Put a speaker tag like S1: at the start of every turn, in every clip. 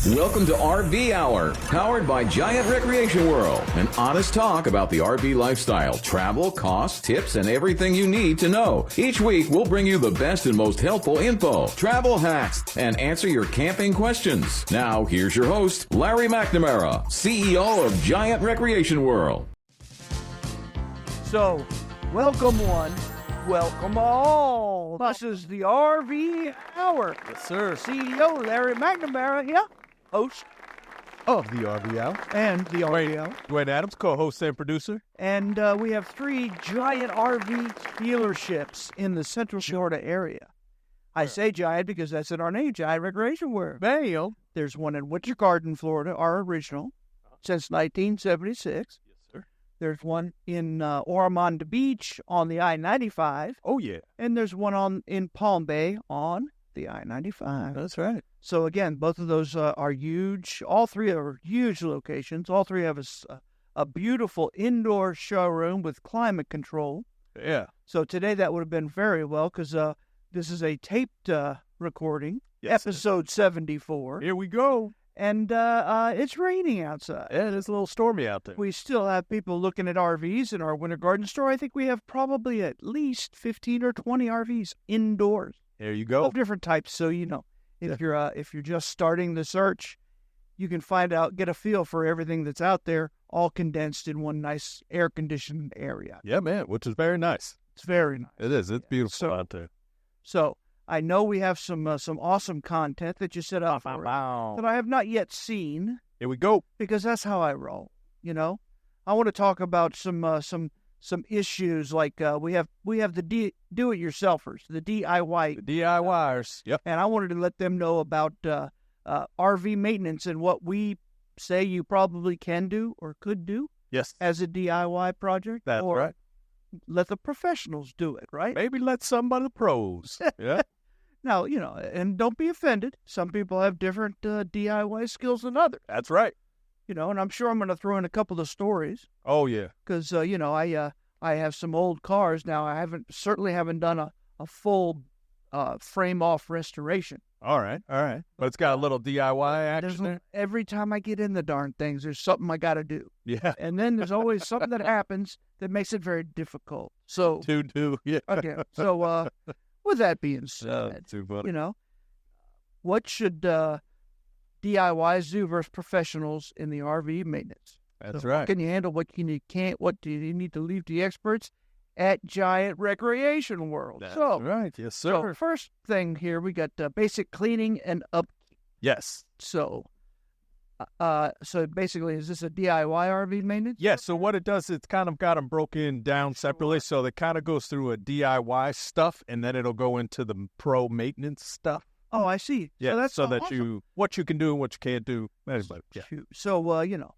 S1: Welcome to RV Hour, powered by Giant Recreation World. An honest talk about the RV lifestyle, travel, costs, tips, and everything you need to know. Each week, we'll bring you the best and most helpful info, travel hacks, and answer your camping questions. Now, here's your host, Larry McNamara, CEO of Giant Recreation World.
S2: So, welcome one, welcome all. This is the RV Hour.
S3: Yes, sir.
S2: CEO Larry McNamara here, host
S3: Of the RV Hour.
S2: and the RV Hour.
S3: Dwayne Adams, co-host and producer.
S2: And we have 3 giant RV dealerships in the Central Florida area. I say giant because that's in our name, Giant Recreation World.
S3: Bam.
S2: There's one in Winter Garden, Florida, our original, since 1976.
S3: Yes, sir.
S2: There's one in Ormond Beach on the I-95.
S3: Oh, yeah.
S2: And there's one in Palm Bay on the I-95.
S3: That's right.
S2: So, again, both of those are huge. All 3 are huge locations. All 3 have a beautiful indoor showroom with climate control.
S3: Yeah.
S2: So today that would have been very well because this is a taped recording,
S3: Yes,
S2: episode 74.
S3: Here we go.
S2: And it's raining outside.
S3: Yeah, it's a little stormy out there.
S2: We still have people looking at RVs in our Winter Garden store. I think we have probably at least 15 or 20 RVs indoors.
S3: There you go.
S2: Of different types. So, you know, if you're just starting the search, you can get a feel for everything that's out there, all condensed in one nice air-conditioned area.
S3: Yeah, man, which is very nice.
S2: It's very nice.
S3: It is. It's beautiful out there.
S2: So I know we have some awesome content that you set up for us that I have not yet seen.
S3: Here we go.
S2: Because that's how I roll. You know, I want to talk about some issues like we have the do-it-yourselfers, the DIY,
S3: The DIYers. Yep.
S2: and I wanted to let them know about RV maintenance and what we say you probably can do or could do
S3: Yes.
S2: as a DIY project.
S3: That's
S2: or
S3: right.
S2: let the professionals do it, right?
S3: Maybe let some of the pros. Yeah.
S2: Now, you know, and don't be offended. Some people have different DIY skills than others,
S3: That's right.
S2: you know, and I'm sure I'm going to throw in a couple of stories
S3: Oh, yeah.
S2: because, you know, I have some old cars now. I certainly haven't done a full frame-off restoration.
S3: All right. All right. But it's got a little DIY action there.
S2: Every time I get in the darn things, there's something I got to do.
S3: Yeah.
S2: And then there's always something that happens that makes it very difficult. So,
S3: Yeah.
S2: okay. So, with that being said,
S3: too funny.
S2: you know, what should DIYs do versus professionals in the RV maintenance?
S3: That's
S2: So
S3: right.
S2: What can you handle? What can you can't? What do you need to leave to the experts at Giant Recreation World?
S3: That's
S2: So,
S3: right. Yes,
S2: so
S3: sir.
S2: first thing here, we got basic cleaning and upkeep.
S3: Yes.
S2: So basically, is this a DIY RV maintenance?
S3: Yeah, so what it does, it's kind of got them broken down separately. So it kind of goes through a DIY stuff, and then it'll go into the pro maintenance stuff.
S2: Oh, I see.
S3: Yeah,
S2: so that's
S3: so that
S2: awesome.
S3: what you can do and what you can't do. Anyway, yeah.
S2: So, you know,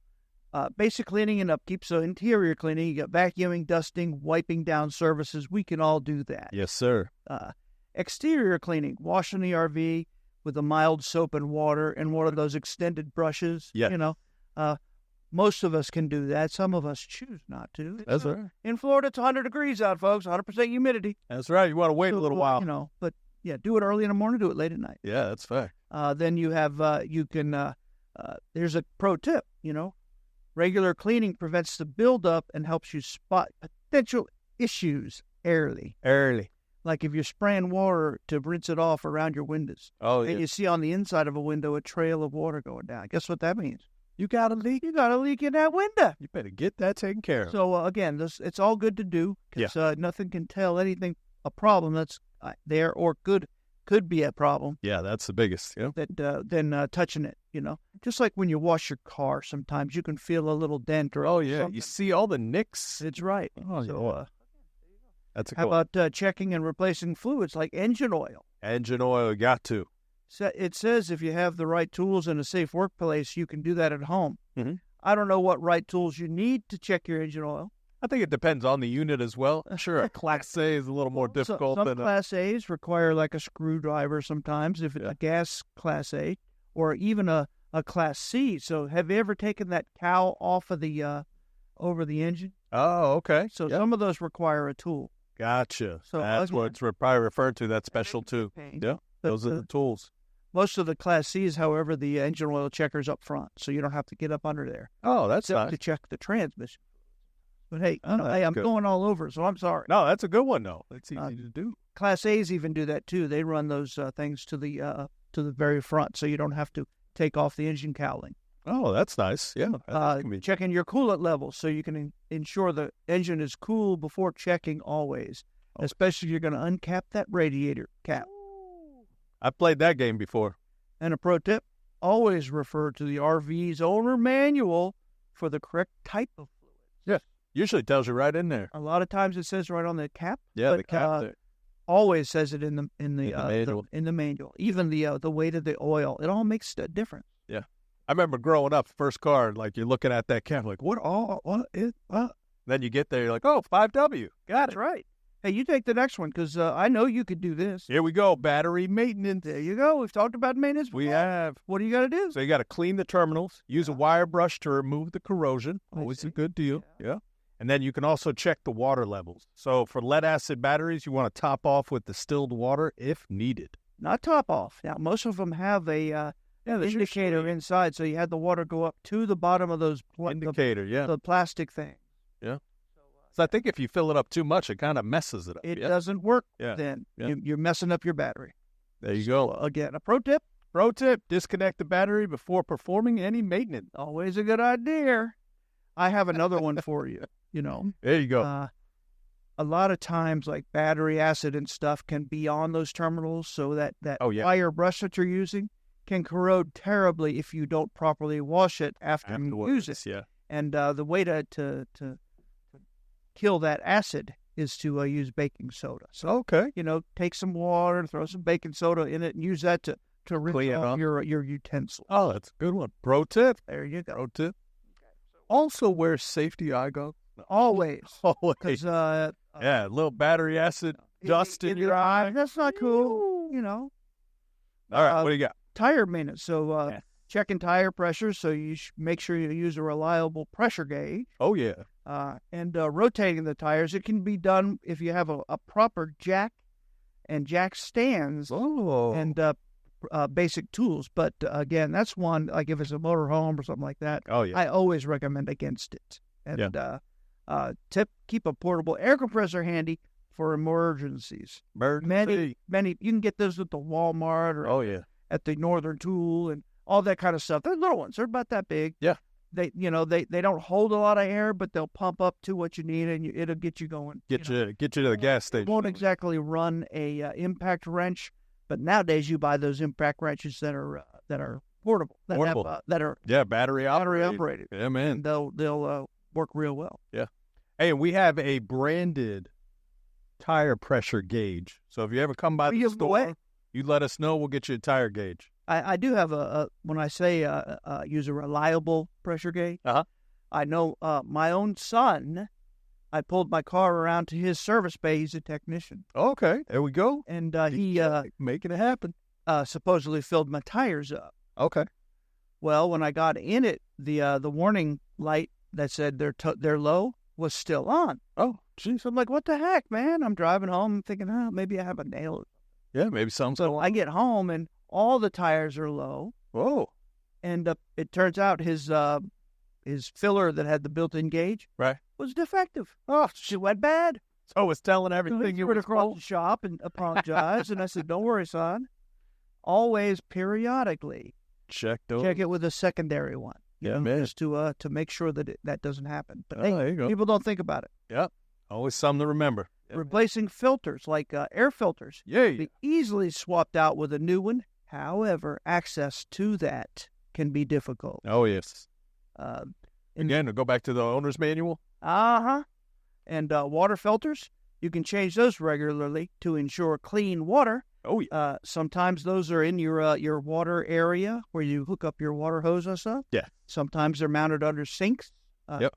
S2: basic cleaning and upkeep. So interior cleaning, you got vacuuming, dusting, wiping down surfaces. We can all do that.
S3: Yes, sir.
S2: Exterior cleaning, washing the RV with a mild soap and water and one of those extended brushes.
S3: Yeah.
S2: You know, most of us can do that. Some of us choose not to.
S3: That's right.
S2: In Florida, it's 100 degrees out, folks. 100% humidity.
S3: That's right. You want to wait a little while.
S2: You know, but yeah, do it early in the morning, do it late at night.
S3: Yeah, that's fair.
S2: Then you have, there's a pro tip, you know, regular cleaning prevents the buildup and helps you spot potential issues early. Like if you're spraying water to rinse it off around your windows.
S3: Oh,
S2: And
S3: yeah.
S2: you see on the inside of a window a trail of water going down. Guess what that means? You got a leak. You got a leak in that window.
S3: You better get that taken care of.
S2: So, again, it's all good to do because nothing can tell anything, a problem that's there or could be a problem.
S3: Yeah, that's the biggest. Yeah.
S2: Than touching it, you know. Just like when you wash your car, sometimes you can feel a little dent or
S3: Oh, yeah.
S2: something.
S3: You see all the nicks.
S2: It's right.
S3: Oh,
S2: So,
S3: yeah. That's a
S2: how
S3: cool.
S2: about checking and replacing fluids like engine oil?
S3: Engine oil, got to.
S2: It says if you have the right tools and a safe workplace, you can do that at home.
S3: Mm-hmm.
S2: I don't know what right tools you need to check your engine oil.
S3: I think it depends on the unit as well. Sure, a Class A is a little more difficult
S2: Some
S3: than
S2: Class A's require like a screwdriver sometimes, if it's a gas Class A, or even a Class C. So have you ever taken that cowl off of the over the engine?
S3: Oh, okay.
S2: So some of those require a tool.
S3: Gotcha.
S2: So
S3: That's what it's probably referred to. That's special too.
S2: Pain.
S3: Yeah, those are the tools.
S2: Most of the Class C's, however, the engine oil checker's up front, so you don't have to get up under there.
S3: Oh, that's
S2: Except
S3: nice.
S2: to check the transmission. But hey,
S3: Oh,
S2: hey, I'm
S3: good.
S2: going all over, so I'm sorry.
S3: No, that's a good one, though. That's easy to do.
S2: Class A's even do that too. They run those things to the very front, so you don't have to take off the engine cowling.
S3: Oh, that's nice. Yeah. That can be-
S2: Checking your coolant levels so you can ensure the engine is cool before checking always, especially if you're going to uncap that radiator cap.
S3: I've played that game before.
S2: And a pro tip, always refer to the RV's owner manual for the correct type of fluid.
S3: Yeah. Usually tells you right in there.
S2: A lot of times it says right on the cap.
S3: Yeah,
S2: but,
S3: the cap there.
S2: Always says it in the
S3: manual.
S2: in the manual. Even the weight of the oil, it all makes a difference.
S3: Yeah. I remember growing up, first car, like you're looking at that cap, like, what? Then you get there, you're like, oh, 5W. Got
S2: That's
S3: it.
S2: right. Hey, you take the next one because I know you could do this.
S3: Here we go. Battery maintenance.
S2: There you go. We've talked about maintenance.
S3: We
S2: before.
S3: have.
S2: What do you got to do?
S3: So you got to clean the terminals, use a wire brush to remove the corrosion.
S2: I
S3: Always
S2: see.
S3: a good deal. Yeah. And then you can also check the water levels. So for lead acid batteries, you want to top off with distilled water if needed.
S2: Not top off. Now, most of them have a indicator inside, so you had the water go up to the bottom of those
S3: Indicator, yeah.
S2: the plastic thing.
S3: Yeah. So I think if you fill it up too much, it kind of messes it up.
S2: It
S3: yeah.
S2: doesn't work
S3: Yeah.
S2: then.
S3: Yeah.
S2: You're messing up your battery.
S3: There you go.
S2: Again, a pro tip,
S3: Pro tip, disconnect the battery before performing any maintenance.
S2: always a good idea. I have another one for you.
S3: There you go.
S2: A lot of times, like battery acid and stuff can be on those terminals, so that wire brush that you're using can corrode terribly if you don't properly wash it after you use it.
S3: Yeah.
S2: And the way to kill that acid is to use baking soda. So,
S3: Okay.
S2: take some water, throw some baking soda in it, and use that to rinse
S3: Clean it
S2: off
S3: up.
S2: your utensil.
S3: Oh, that's a good one. Pro tip.
S2: There you go.
S3: Pro tip. Also wear safety eye goggles.
S2: Always.
S3: Always.
S2: Because
S3: Yeah, a little battery acid dust in your eye.
S2: That's not cool.
S3: All right, what do you got?
S2: Tire maintenance. So checking tire pressure. So you make sure you use a reliable pressure gauge.
S3: Oh, yeah.
S2: And rotating the tires. It can be done if you have a proper jack and jack stands
S3: Oh.
S2: and basic tools. But again, that's one, like if it's a motorhome or something like that,
S3: Oh, yeah.
S2: I always recommend against it. And tip, keep a portable air compressor handy for emergencies.
S3: Emergency.
S2: Many, you can get those at the Walmart or
S3: Oh, yeah.
S2: at the Northern Tool and all that kind of stuff. They're little ones. They're about that big.
S3: Yeah.
S2: They don't hold a lot of air, but they'll pump up to what you need, and it'll get you going.
S3: Get you to the gas
S2: It
S3: station.
S2: won't exactly run a impact wrench, but nowadays you buy those impact wrenches that are portable.
S3: Portable.
S2: That are
S3: Yeah, battery operated.
S2: operated.
S3: Yeah, man.
S2: And they'll work real well.
S3: Yeah. Hey, and we have a branded tire pressure gauge. So if you ever come by the
S2: give them away.
S3: store, you let us know. We'll get you a tire gauge.
S2: I do have when I say use a reliable pressure gauge, I know my own son, I pulled my car around to his service bay. He's a technician.
S3: Okay, there we go.
S2: And he
S3: making it happen.
S2: supposedly filled my tires up.
S3: Okay.
S2: Well, when I got in it, the warning light that said they're low was still on.
S3: Oh, geez.
S2: So I'm like, what the heck, man? I'm driving home, I'm thinking, maybe I have a nail.
S3: Yeah, maybe something's
S2: So
S3: going
S2: I
S3: on.
S2: get home and all the tires are low.
S3: Whoa.
S2: And it turns out his filler that had the built-in gauge
S3: Right.
S2: was defective. Oh, she went bad.
S3: So it's telling
S2: So
S3: everything
S2: he
S3: you
S2: went
S3: were
S2: across the shop and apologized. And I said, don't worry, son. Always periodically
S3: check those.
S2: check it with a secondary one.
S3: Yeah, man.
S2: Just to make sure that that doesn't happen. But
S3: Oh,
S2: hey,
S3: there you go.
S2: people don't think about it.
S3: Yep. Always something to remember.
S2: Replacing filters like air filters.
S3: Yeah.
S2: Be easily swapped out with a new one. However, access to that can be difficult.
S3: Oh, yes.
S2: Uh,
S3: Again, to go back to the owner's manual.
S2: And water filters, you can change those regularly to ensure clean water.
S3: Oh, yeah.
S2: Sometimes those are in your water area where you hook up your water hose and stuff.
S3: Yeah.
S2: Sometimes they're mounted under sinks.
S3: Yep.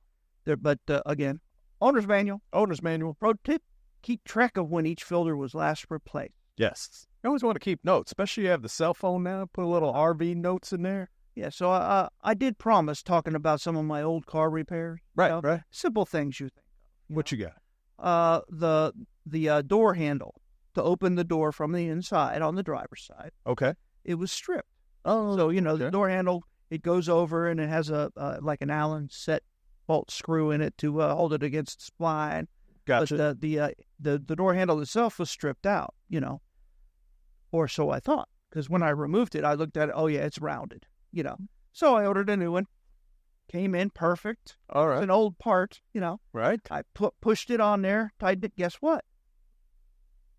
S2: But again, owner's manual.
S3: Owner's manual.
S2: Pro tip, keep track of when each filter was last replaced.
S3: Yes. You always want to keep notes, especially you have the cell phone now. Put a little RV notes in there.
S2: Yeah, so I did promise talking about some of my old car repairs.
S3: Right, right.
S2: Simple things you think of.
S3: What you got?
S2: The door handle to open the door from the inside on the driver's side.
S3: Okay.
S2: it was stripped.
S3: Oh,
S2: So, the
S3: okay.
S2: door handle, it goes over and it has a like an Allen set bolt screw in it to hold it against the spline.
S3: Gotcha.
S2: But the door handle itself was stripped out, or so I thought. Because when I removed it, I looked at it. Oh, yeah, it's rounded, So I ordered a new one. Came in perfect.
S3: All
S2: It's
S3: right.
S2: an old part,
S3: Right.
S2: I pushed it on there, tightened it. Guess what?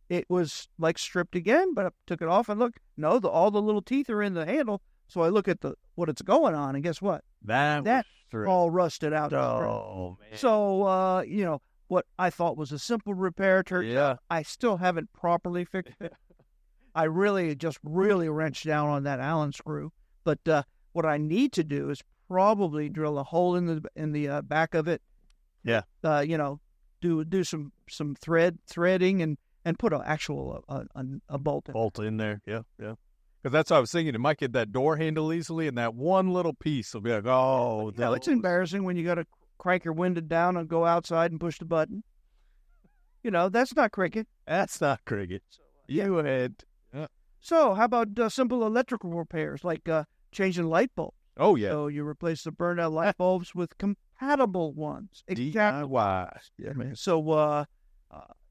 S2: It was like stripped again, but I took it off and look. No, all the little teeth are in the handle. So I look at what it's going on, and guess what?
S3: That's
S2: All rusted out.
S3: Oh, man.
S2: So, what I thought was a simple repair,
S3: Yeah.
S2: I still haven't properly fixed it. I really wrenched down on that Allen screw. But what I need to do is probably drill a hole in the back of it.
S3: Yeah.
S2: Do some threading and put an actual a bolt in.
S3: Bolt in there. Yeah. Because that's what I was thinking. It might get that door handle easily, and that one little piece will be like, oh,
S2: No, it's embarrassing when you got to crank your window down and go outside and push the button. That's not cricket.
S3: That's not cricket. You had. Yeah.
S2: So how about simple electrical repairs like changing light bulbs?
S3: Oh, yeah.
S2: So you replace the burned out light bulbs with compatible ones.
S3: DIY. Yeah, man.
S2: So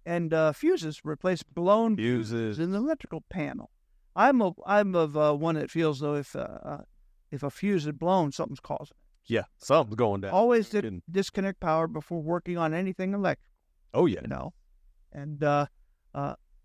S2: and fuses, replace blown
S3: Fuses.
S2: in the electrical panel. I'm of one that feels though if a fuse is blown, something's causing it.
S3: Yeah, something's going down.
S2: Always disconnect power before working on anything electrical.
S3: Oh, yeah.
S2: And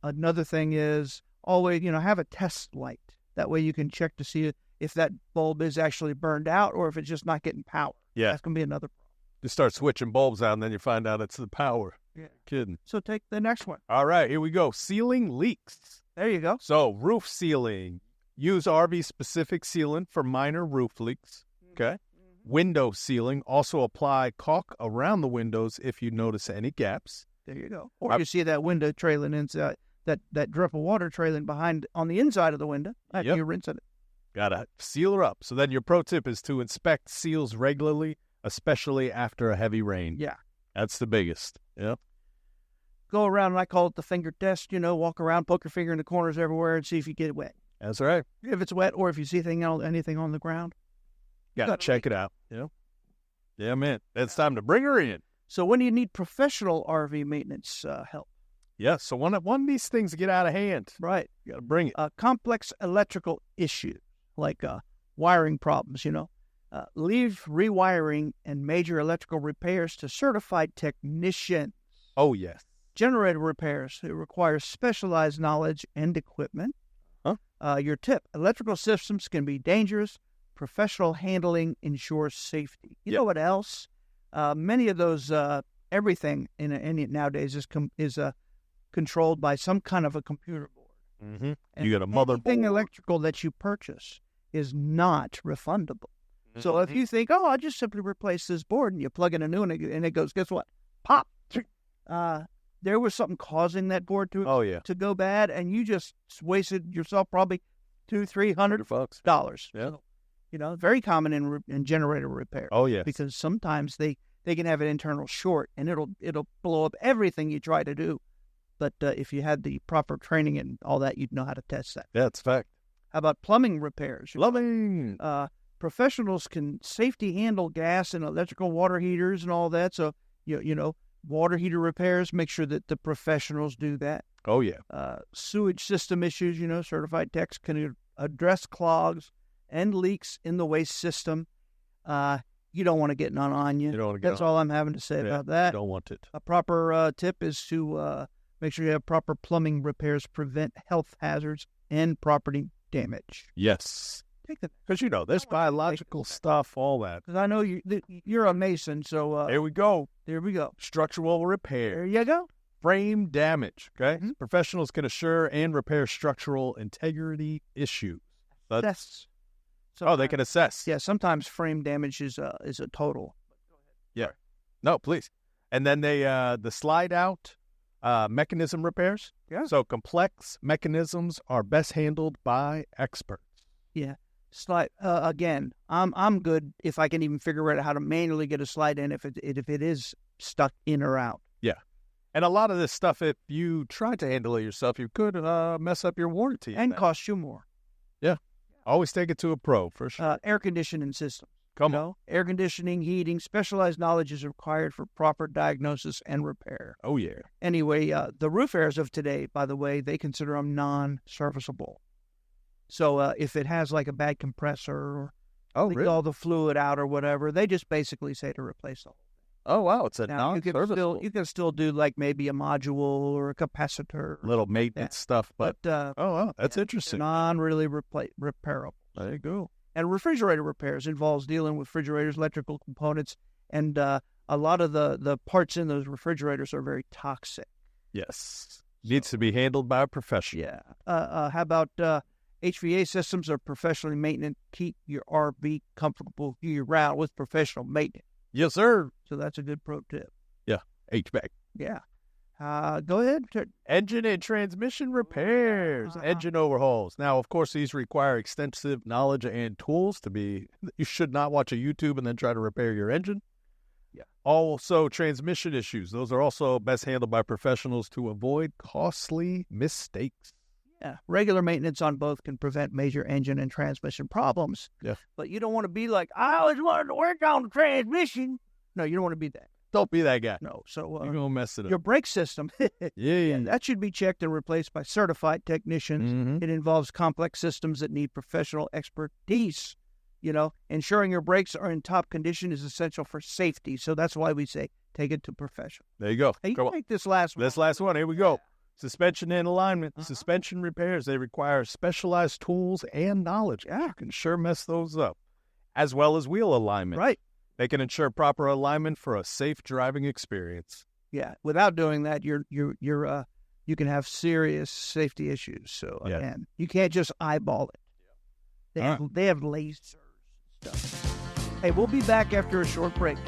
S2: another thing is always have a test light. That way you can check to see if that bulb is actually burned out or if it's just not getting power.
S3: Yeah.
S2: That's gonna be another problem.
S3: You start switching bulbs out, and then you find out it's the power.
S2: Yeah.
S3: Kidding.
S2: So take the next one.
S3: All right, here we go. Ceiling leaks.
S2: There you go.
S3: So roof sealing. Use RV-specific sealant for minor roof leaks. Okay. Window sealing. Also apply caulk around the windows if you notice any gaps.
S2: There you go. Or you see that window trailing inside, that drip of water trailing behind on the inside of the window. After you rinse it.
S3: Gotta seal her up. So then your pro tip is to inspect seals regularly, especially after a heavy rain.
S2: Yeah.
S3: That's the biggest. Yeah.
S2: Go around, and I call it the finger test. Walk around, poke your finger in the corners everywhere and see if you get wet.
S3: That's right.
S2: If it's wet or if you see anything on the ground.
S3: Gotta check it out. Yeah. Yeah, man. It's time to bring her in.
S2: So when do you need professional RV maintenance help?
S3: Yeah, so one of these things get out of hand.
S2: Right.
S3: You got to bring it.
S2: Complex electrical issues like wiring problems, leave rewiring and major electrical repairs to certified technicians.
S3: Oh, yes.
S2: Generator repairs, it requires specialized knowledge and equipment. Your tip, electrical systems can be dangerous. Professional handling ensures safety. You know what else? Many of those, everything in it nowadays is controlled by some kind of a computer board.
S3: Mm-hmm. You got a motherboard.
S2: Anything electrical that you purchase is not refundable. Mm-hmm. So if you think, I'll just simply replace this board, and you plug in a new one, and it goes, guess what? Pop! There was something causing that board to go bad, and you just wasted yourself probably $200-$300.
S3: Yeah.
S2: So, very common in generator repair.
S3: Oh, yeah.
S2: Because sometimes they can have an internal short, and it'll blow up everything you try to do. But if you had the proper training and all that, you'd know how to test that.
S3: That's fact.
S2: How about plumbing repairs?
S3: Plumbing.
S2: Professionals can safety handle gas and electrical water heaters and all that. So, water heater repairs, make sure that the professionals do that.
S3: Oh, yeah.
S2: Sewage system issues, certified techs can address clogs and leaks in the waste system. You don't want to get none on you. That's all I'm having to say about that.
S3: You don't want it.
S2: A proper tip is to make sure you have proper plumbing repairs, prevent health hazards and property damage.
S3: Yes.
S2: Take that.
S3: Because, there's biological stuff, all that.
S2: Because I know you're a mason, so...
S3: There we go.
S2: There we go.
S3: Structural repair.
S2: There you go.
S3: Frame damage, okay?
S2: Mm-hmm.
S3: Professionals can assure and repair structural integrity issues. They can assess.
S2: Yeah, sometimes frame damage is a total.
S3: Yeah. No, please. And then the slide out mechanism repairs.
S2: Yeah.
S3: So complex mechanisms are best handled by experts.
S2: Yeah. Slide again. I'm good if I can even figure out how to manually get a slide in if it is stuck in or out.
S3: Yeah. And a lot of this stuff, if you try to handle it yourself, you could mess up your warranty.
S2: And cost you more.
S3: Yeah. Always take it to a pro, for sure.
S2: Air conditioning systems.
S3: Come on.
S2: Air conditioning, heating, specialized knowledge is required for proper diagnosis and repair.
S3: Oh, yeah.
S2: Anyway, the roof airs of today, by the way, they consider them non-serviceable. So if it has like a bad compressor or leaked all the fluid out or whatever, they just basically say to replace the whole thing.
S3: Oh, wow. It's a
S2: Now,
S3: non-serviceable.
S2: you can still do like maybe a module or a capacitor.
S3: Little maintenance stuff. But
S2: oh,
S3: wow. That's interesting.
S2: Non-really repairable.
S3: There you go.
S2: And refrigerator repairs involves dealing with refrigerators, electrical components, and a lot of the parts in those refrigerators are very toxic.
S3: Yes. Needs to be handled by a professional.
S2: Yeah. How about HVA systems are professionally maintained. Keep your RV comfortable year-round with professional maintenance.
S3: Yes, sir.
S2: So that's a good pro tip.
S3: Yeah. HVAC.
S2: Yeah. Go ahead.
S3: Engine and transmission repairs, engine overhauls. Now, of course, these require extensive knowledge and tools you should not watch a YouTube and then try to repair your engine.
S2: Yeah.
S3: Also, transmission issues. Those are also best handled by professionals to avoid costly mistakes.
S2: Yeah. Regular maintenance on both can prevent major engine and transmission problems.
S3: Yeah.
S2: But you don't want to be like, I always wanted to work on the transmission. No, you don't want to be that.
S3: Don't be that guy.
S2: No, so
S3: you're going to mess it up.
S2: Your brake system,
S3: yeah,
S2: that should be checked and replaced by certified technicians.
S3: Mm-hmm.
S2: It involves complex systems that need professional expertise. Ensuring your brakes are in top condition is essential for safety. So that's why we say take it to professional.
S3: There you go.
S2: Hey, you take this last one.
S3: This last one. Here we go. Suspension and alignment. Suspension repairs. They require specialized tools and knowledge. Yeah, you can sure mess those up. As well as wheel alignment.
S2: Right.
S3: They can ensure proper alignment for a safe driving experience.
S2: Yeah. Without doing that, you can have serious safety issues. So again, you can't just eyeball it. They have lasers and stuff. Hey, we'll be back after a short break.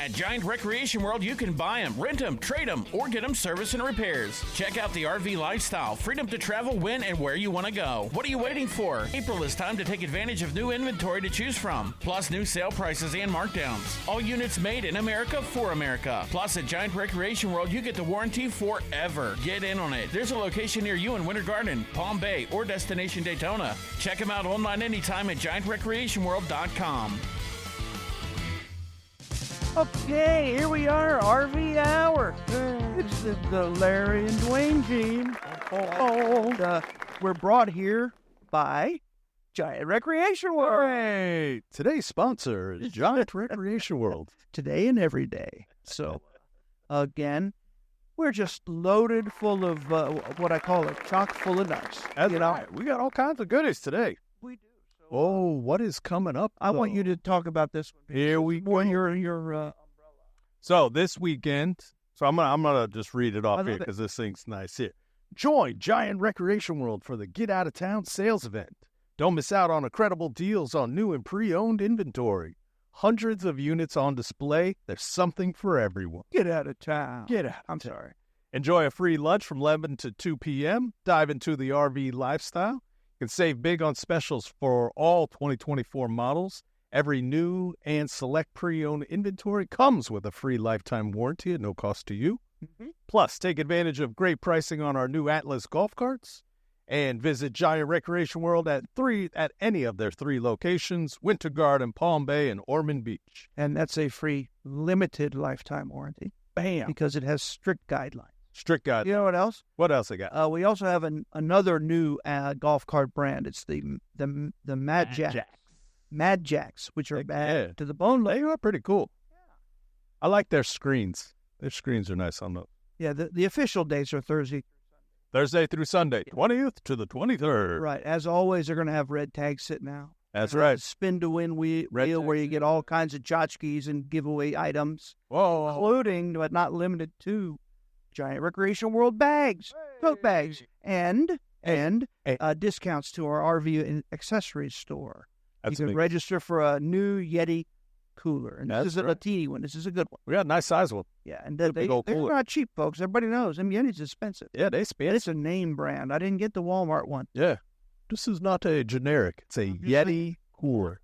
S4: At Giant Recreation World, you can buy them, rent them, trade them, or get them service and repairs. Check out the RV lifestyle, freedom to travel when and where you want to go. What are you waiting for? April is time to take advantage of new inventory to choose from, plus new sale prices and markdowns. All units made in America for America. Plus, at Giant Recreation World, you get the warranty forever. Get in on it. There's a location near you in Winter Garden, Palm Bay, or Destination Daytona. Check them out online anytime at GiantRecreationWorld.com.
S2: Okay, here we are, RV Hour. It's the Larry and Dwayne team. We're brought here by Giant Recreation World.
S3: Hooray! Today's sponsor is Giant Recreation World.
S2: Today and every day. So, again, we're just loaded full of what I call a chock full of nuts.
S3: That's right. We got all kinds of goodies today.
S2: We do.
S3: Oh, what is coming up?
S2: I want you to talk about this one.
S3: Here we go.
S2: Your umbrella.
S3: So this weekend, I'm gonna just read it off here because this thing's nice here. Join Giant Recreation World for the Get Out of Town sales event. Don't miss out on incredible deals on new and pre-owned inventory. Hundreds of units on display. There's something for everyone.
S2: Get out of town.
S3: Get out.
S2: I'm sorry.
S3: Enjoy a free lunch from 11 to 2 p.m. Dive into the RV lifestyle. You can save big on specials for all 2024 models. Every new and select pre-owned inventory comes with a free lifetime warranty at no cost to you. Mm-hmm. Plus, take advantage of great pricing on our new Atlas golf carts. And visit Giant Recreation World at any of their 3 locations, Winter Garden, Palm Bay, and Ormond Beach.
S2: And that's a free limited lifetime warranty.
S3: Bam!
S2: Because it has strict guidelines.
S3: Strict guidelines.
S2: You know what else?
S3: What else they got?
S2: We also have another new golf cart brand. It's the Mad Jacks, which are bad to the bone.
S3: They are pretty cool. Yeah. I like their screens. Their screens are nice on those.
S2: Yeah, the official dates are Thursday
S3: through Sunday, 20th to the 23rd.
S2: Right. As always, they're going to have red tags sitting out.
S3: That's right.
S2: Spin to win wheel where you get all kinds of tchotchkes and giveaway items, including but not limited to Giant Recreation World bags, tote bags, and discounts to our RV and accessories store. You can register for a new Yeti cooler. And this isn't a teeny one. This is a good one.
S3: We got a nice size one.
S2: Yeah, and they're not cheap, folks. Everybody knows. Them Yeti's expensive.
S3: Yeah, they spend.
S2: It's a name brand. I didn't get the Walmart one.
S3: Yeah. This is not a generic. It's a Yeti cooler.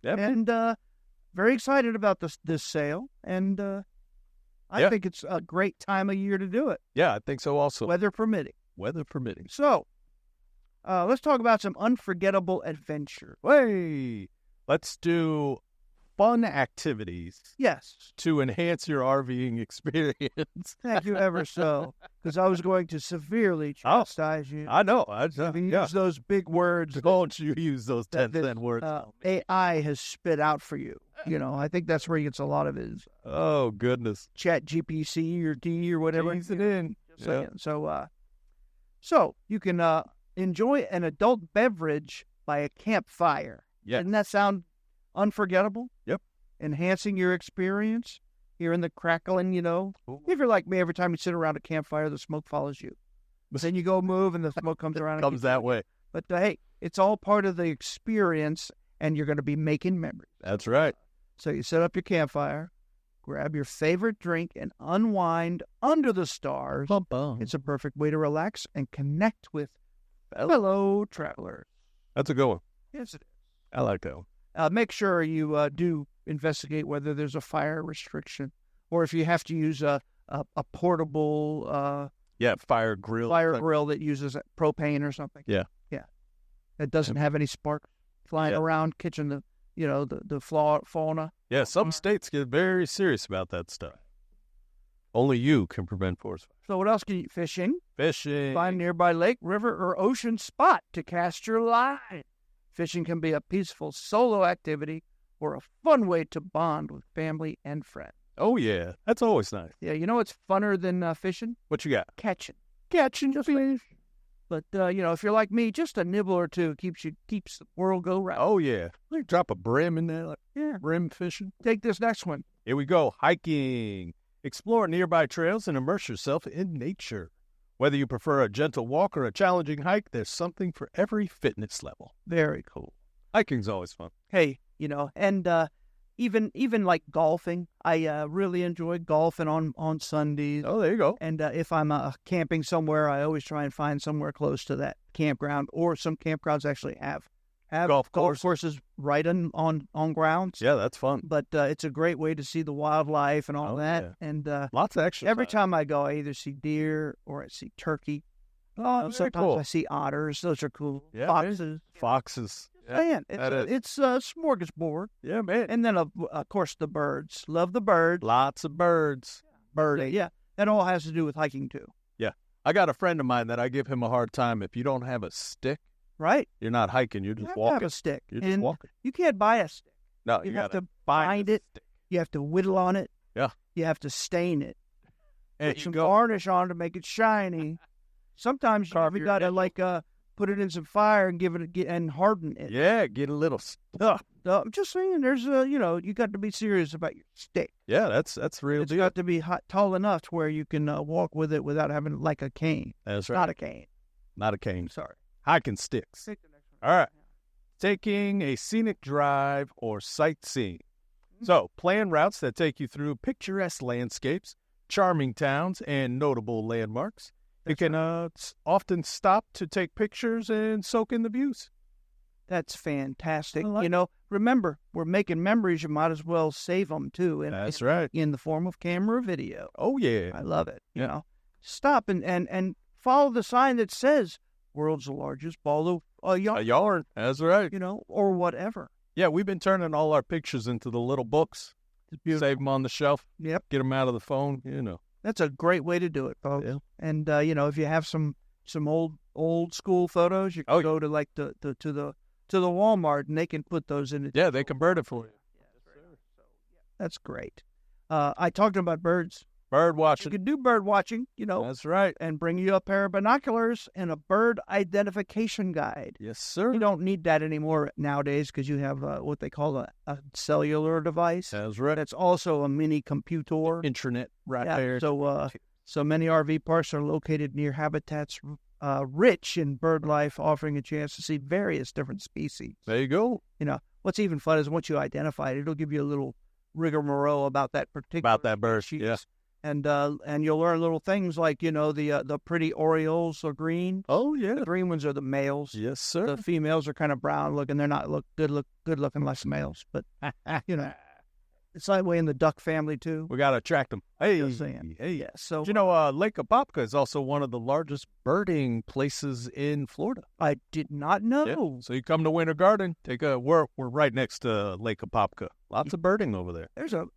S2: Yep. And very excited about this sale. And I think it's a great time of year to do it.
S3: Yeah, I think so also.
S2: Weather permitting.
S3: Weather permitting.
S2: So, Let's talk about some unforgettable adventure.
S3: Hey, let's do fun activities.
S2: Yes.
S3: To enhance your RVing experience.
S2: Thank you ever so. Because I was going to severely chastise you.
S3: I know.
S2: If you use those big words.
S3: Don't you use those 10-cent words.
S2: AI has spit out for you. I think that's where he gets a lot of his.
S3: Oh, goodness.
S2: Chat GPC or D or whatever.
S3: Ease it in.
S2: So you can enjoy an adult beverage by a campfire.
S3: Yes.
S2: Doesn't that sound unforgettable?
S3: Yep.
S2: Enhancing your experience, hearing the crackling, Ooh. If you're like me, every time you sit around a campfire, the smoke follows you. But then you go move and the smoke comes around.
S3: Comes that way.
S2: But hey, it's all part of the experience, and you're going to be making memories.
S3: That's right.
S2: So you set up your campfire, grab your favorite drink, and unwind under the stars. It's a perfect way to relax and connect with fellow travelers.
S3: That's a good one.
S2: Yes, it is.
S3: I like that one.
S2: Make sure you do investigate whether there's a fire restriction or if you have to use a portable
S3: fire grill.
S2: Grill that uses propane or something.
S3: Yeah.
S2: That doesn't have any sparks flying around, catching the fauna.
S3: Yeah, some states get very serious about that stuff. Only you can prevent forest fires.
S2: So what else can you fishing?
S3: Fishing.
S2: Find a nearby lake, river, or ocean spot to cast your line. Fishing can be a peaceful solo activity or a fun way to bond with family and friends.
S3: Oh, yeah. That's always nice.
S2: Yeah, you know what's funner than fishing?
S3: What you got?
S2: Catching
S3: Fish.
S2: But, if you're like me, just a nibble or two keeps the world go round.
S3: Oh, yeah. Like drop a brim in there. Brim fishing.
S2: Take this next one.
S3: Here we go. Hiking. Explore nearby trails and immerse yourself in nature. Whether you prefer a gentle walk or a challenging hike, there's something for every fitness level.
S2: Very cool.
S3: Hiking's always fun.
S2: Hey, and even like golfing. I really enjoy golfing on Sundays.
S3: Oh, there you go.
S2: And if I'm camping somewhere, I always try and find somewhere close to that campground. Or some campgrounds actually have golf courses right on grounds.
S3: Yeah, that's fun.
S2: But it's a great way to see the wildlife and all that.
S3: Yeah.
S2: And
S3: lots of exercise.
S2: Every time I go, I either see deer or I see turkey.
S3: Oh,
S2: sometimes
S3: cool.
S2: I see otters. Those are cool.
S3: Yeah, Foxes.
S2: Yeah. Man, it's a smorgasbord.
S3: Yeah, man.
S2: And then, of course, the birds. Love the birds.
S3: Lots of birds.
S2: Birding. Yeah. That all has to do with hiking, too.
S3: Yeah. I got a friend of mine that I give him a hard time. If you don't have a stick,
S2: right,
S3: you're not hiking. You're just
S2: you
S3: walking.
S2: Have a stick.
S3: You're just walking.
S2: You can't buy a stick.
S3: No,
S2: you have to bind it.
S3: Stick.
S2: You have to whittle on it.
S3: Yeah.
S2: You have to stain it.
S3: And
S2: put some varnish on to make it shiny. Sometimes you got to put it in some fire and and harden it.
S3: Yeah, get a little stuff.
S2: I'm just saying, there's you got to be serious about your stick.
S3: Yeah, that's real.
S2: It's got to be tall enough to where you can walk with it without having like a cane.
S3: That's right.
S2: Not a cane.
S3: Not a cane.
S2: Sorry.
S3: Hiking sticks.
S2: Take the next one.
S3: All right. Taking a scenic drive or sightseeing. So, plan routes that take you through picturesque landscapes, charming towns, and notable landmarks. You can often stop to take pictures and soak in the views.
S2: That's fantastic. Remember, we're making memories. You might as well save them, too.
S3: That's right.
S2: In the form of camera or video.
S3: Oh, yeah.
S2: I love it. Stop and follow the sign that says, world's largest ball of yarn.
S3: A yarn. That's right.
S2: Or whatever.
S3: Yeah, we've been turning all our pictures into the little books. Save them on the shelf.
S2: Yep.
S3: Get them out of the phone,
S2: That's a great way to do it, folks.
S3: Yeah.
S2: And, if you have some old school photos, you can go to like to the Walmart and they can put those in.
S3: Yeah, they convert it for you.
S2: That's great. I talked about birds.
S3: Bird watching.
S2: You can do bird watching,
S3: That's right.
S2: And bring you a pair of binoculars and a bird identification guide.
S3: Yes, sir.
S2: You don't need that anymore nowadays because you have what they call a cellular device.
S3: That's right.
S2: That's also a mini computer.
S3: Internet right there.
S2: So many RV parks are located near habitats rich in bird life, offering a chance to see various different species.
S3: There you go.
S2: What's even fun is once you identify it, it'll give you a little rigmarole about that particular
S3: bird.
S2: species.
S3: Yeah.
S2: And you'll learn little things like, the pretty orioles are green.
S3: Oh, yeah.
S2: The green ones are the males.
S3: Yes, sir.
S2: The females are kind of brown looking. They're not good looking like the males, but, It's that way in the duck family, too.
S3: We got to attract them. Hey,
S2: Just saying.
S3: hey.
S2: Yeah, so
S3: Do you know Lake Apopka is also one of the largest birding places in Florida?
S2: I did not know.
S3: Yeah. So you come to Winter Garden, we're right next to Lake Apopka. Lots of birding over there.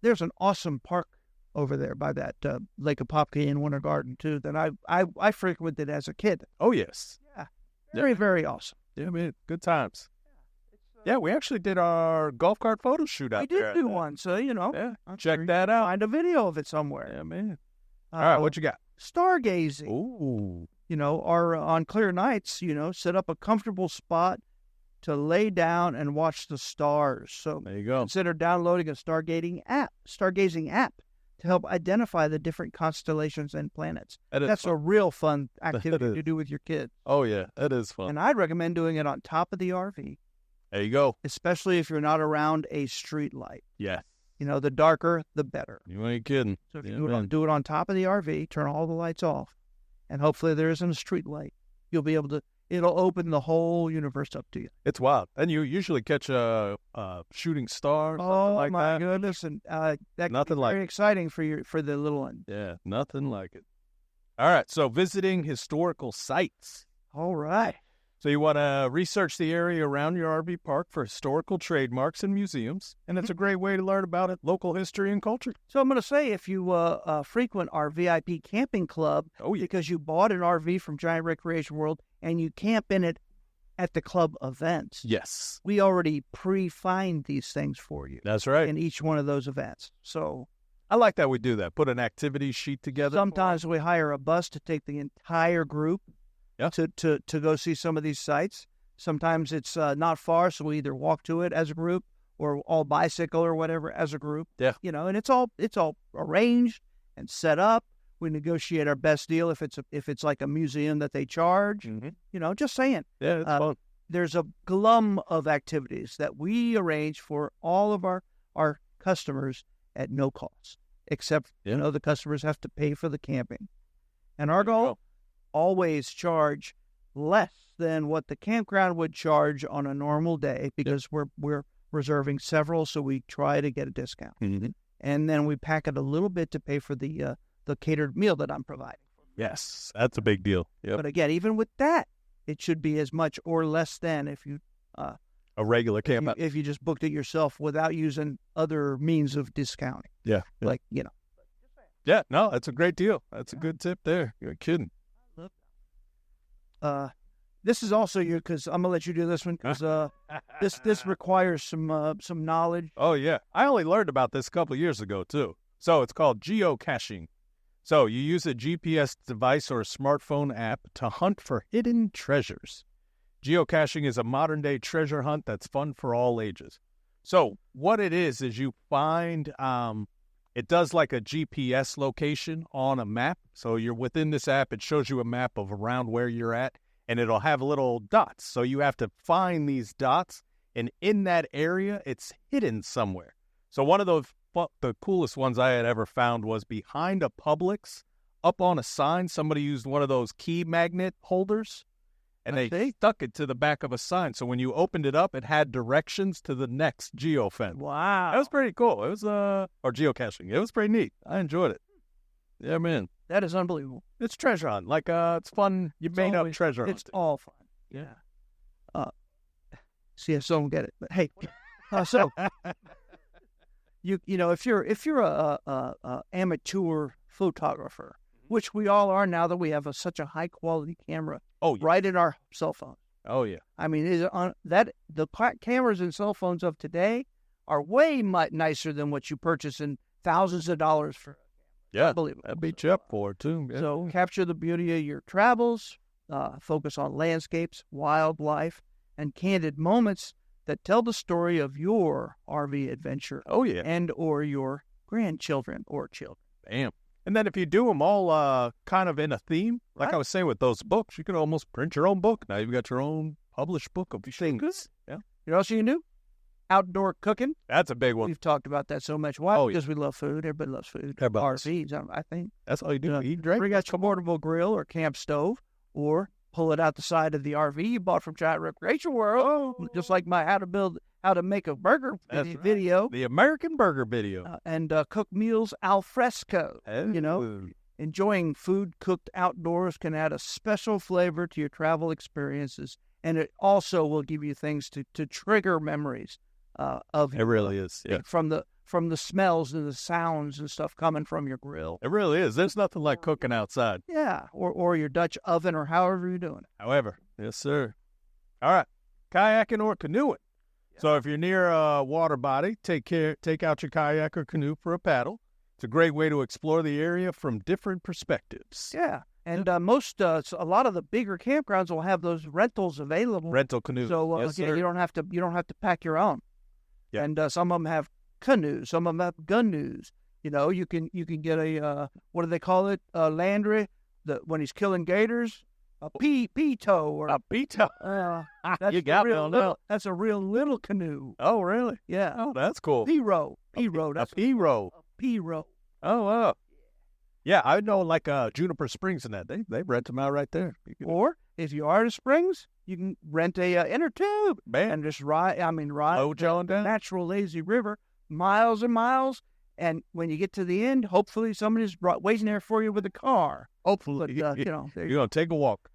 S2: There's an awesome park over there by that Lake Apopka in Winter Garden, too, that I frequented as a kid.
S3: Oh, yes.
S2: Yeah. Very, very awesome.
S3: Yeah, man. Good times. Yeah, we actually did our golf cart photo shoot out there.
S2: We did do one, so,
S3: Yeah,
S2: I'm
S3: check
S2: sure you
S3: that
S2: can
S3: out.
S2: Find a video of it somewhere.
S3: Yeah, man. All right, what you got?
S2: Stargazing.
S3: Ooh.
S2: On clear nights, set up a comfortable spot to lay down and watch the stars. So
S3: There you go.
S2: consider downloading a stargazing app to help identify the different constellations and planets. That's a real fun activity to do with your kids.
S3: Oh, yeah, it is fun.
S2: And I'd recommend doing it on top of the RV,
S3: There you go.
S2: especially if you're not around a street light.
S3: Yeah.
S2: The darker, the better.
S3: You ain't kidding.
S2: So if
S3: Yeah,
S2: you
S3: man.
S2: do it on top of the RV, turn all the lights off, and hopefully there isn't a street light. You'll be able to, it'll open the whole universe up to you.
S3: It's wild. And you usually catch a shooting star or something like
S2: my
S3: that.
S2: goodness. And that
S3: Nothing
S2: could be
S3: like
S2: very
S3: it.
S2: exciting for the little one.
S3: Yeah, nothing like it. All right, so visiting historical sites.
S2: All right.
S3: So you want to research the area around your RV park for historical trademarks and museums, and it's a great way to learn about local history and culture.
S2: So I'm going to say if you frequent our VIP camping club because you bought an RV from Giant Recreation World and you camp in it at the club events,
S3: Yes,
S2: we already pre-find these things for you
S3: that's right.
S2: in each one of those events. So
S3: I like that we do that. Put an activity sheet together.
S2: sometimes we hire a bus to take the entire group to go see some of these sites. Sometimes it's not far, so we either walk to it as a group or all bicycle or whatever as a group.
S3: Yeah.
S2: And it's all arranged and set up. We negotiate our best deal if it's like a museum that they charge.
S3: Mhm.
S2: Just saying.
S3: Yeah, it's fun.
S2: There's a glum of activities that we arrange for all of our customers at no cost, except the customers have to pay for the camping. And our goal, always charge less than what the campground would charge on a normal day because we're reserving several, so we try to get a discount.
S3: Mm-hmm.
S2: And then we pack it a little bit to pay for the catered meal that I'm providing.
S3: Yes, that's a big deal. Yep.
S2: But again, even with that, it should be as much or less than if you
S3: a regular camp out.
S2: if you just booked it yourself without using other means of discounting.
S3: Yeah.
S2: Like,
S3: Yeah, no, that's a great deal. That's a good tip there. You're kidding.
S2: This is also you because I'm gonna let you do this one because this requires some knowledge.
S3: Oh, yeah. I only learned about this a couple of years ago, too. So it's called geocaching. So you use a GPS device or a smartphone app to hunt for hidden treasures. Geocaching is a modern-day treasure hunt that's fun for all ages. So what it is you find, it does like a GPS location on a map. So you're within this app. It shows you a map of around where you're at, and it'll have little dots. So you have to find these dots, and in that area, it's hidden somewhere. So one of the coolest ones I had ever found was behind a Publix, up on a sign. Somebody used one of those key magnet holders, and they stuck it to the back of a sign. So when you opened it up, it had directions to the next geofence.
S2: Wow,
S3: That was pretty cool. It was or geocaching. It was pretty neat. I enjoyed it. Yeah, man.
S2: that is unbelievable.
S3: It's treasure hunt. Like it's fun. You made up treasure hunt.
S2: It's all fun. Yeah. See if someone get it, but hey, so if you're a amateur photographer, which we all are now that we have such a high quality camera right in our cell phone.
S3: Oh yeah.
S2: I mean, the cameras and cell phones of today are way nicer than what you purchase in thousands of dollars for.
S3: Yeah,
S2: Unbelievable.
S3: that'd beat you up for it too. Yeah.
S2: So capture the beauty of your travels, focus on landscapes, wildlife, and candid moments that tell the story of your RV adventure.
S3: Oh yeah.
S2: And or your grandchildren or children.
S3: Bam. And then if you do them all kind of in a theme, like I was saying with those books, you could almost print your own book. Now you've got your own published book of things. Yeah.
S2: You know what else you can do? Outdoor cooking.
S3: That's a big one.
S2: We've talked about that so much. Why? Because we love food. Everybody loves food. RVs, I think.
S3: That's all you do. Eat, drink.
S2: Bring out your portable grill or camp stove, or pull it out the side of the RV you bought from Giant Recreation World. Just like my how to build how to make a burger video.
S3: The American Burger video.
S2: And cook meals al fresco.
S3: Oh.
S2: Enjoying food cooked outdoors can add a special flavor to your travel experiences, and it also will give you things to trigger memories of.
S3: It really is, yeah.
S2: From the smells and the sounds and stuff coming from your grill.
S3: It really is. There's nothing like cooking outside.
S2: Yeah, or your Dutch oven or however you're doing it.
S3: However, yes, sir. All right, kayaking or canoeing. Yeah. So if you're near a water body, take out your kayak or canoe for a paddle. It's a great way to explore the area from different perspectives.
S2: Yeah, and a lot of the bigger campgrounds will have those rentals available.
S3: Rental canoes.
S2: So
S3: yes,
S2: you don't have to pack your own. Yeah. And some of them have canoes, some of them have gunnoos. You can get a what do they call it? Landry, when he's killing gators, a peto or
S3: a peto. You got me on that.
S2: That's a real little canoe.
S3: Oh, really?
S2: Yeah.
S3: Oh, that's cool.
S2: P-row. That's
S3: a P-row.
S2: P-row.
S3: Oh, wow. Yeah, I know like Juniper Springs and that. They rent them out right there.
S2: Or if you are to Springs, you can rent a inner tube and just ride
S3: the
S2: natural lazy river miles and miles. And when you get to the end, hopefully somebody's waiting there for you with a car.
S3: Hopefully.
S2: But,
S3: you're going to take a walk.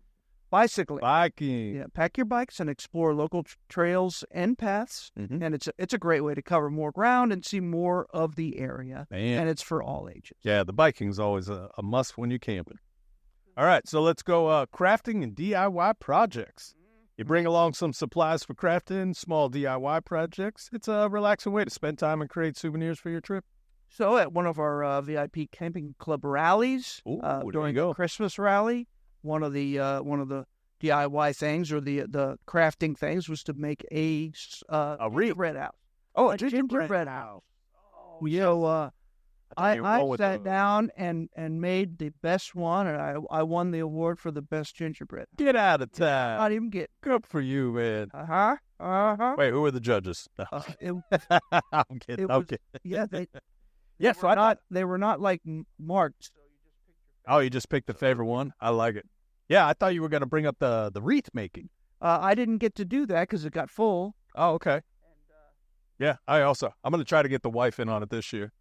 S2: Bicycling.
S3: Biking.
S2: Yeah, pack your bikes and explore local trails and paths. Mm-hmm. And it's a great way to cover more ground and see more of the area.
S3: Man.
S2: And it's for all ages.
S3: Yeah, the biking's always a must when you're camping. All right, so let's go crafting and DIY projects. You bring along some supplies for crafting, small DIY projects. It's a relaxing way to spend time and create souvenirs for your trip.
S2: So at one of our VIP camping club rallies, during the Christmas rally, one of the DIY things or the crafting things was to make a gingerbread house.
S3: Oh,
S2: a gingerbread house. Oh, I sat down and made the best one, and I won the award for the best gingerbread.
S3: Get out of town!
S2: Not even get.
S3: Good for you, man. Wait, who were the judges? I'm kidding. Okay.
S2: Yeah, they were not like marked.
S3: Oh, you just picked the favorite one? I like it. Yeah, I thought you were going to bring up the wreath making.
S2: I didn't get to do that because it got full.
S3: Oh, okay. And, I'm going to try to get the wife in on it this year.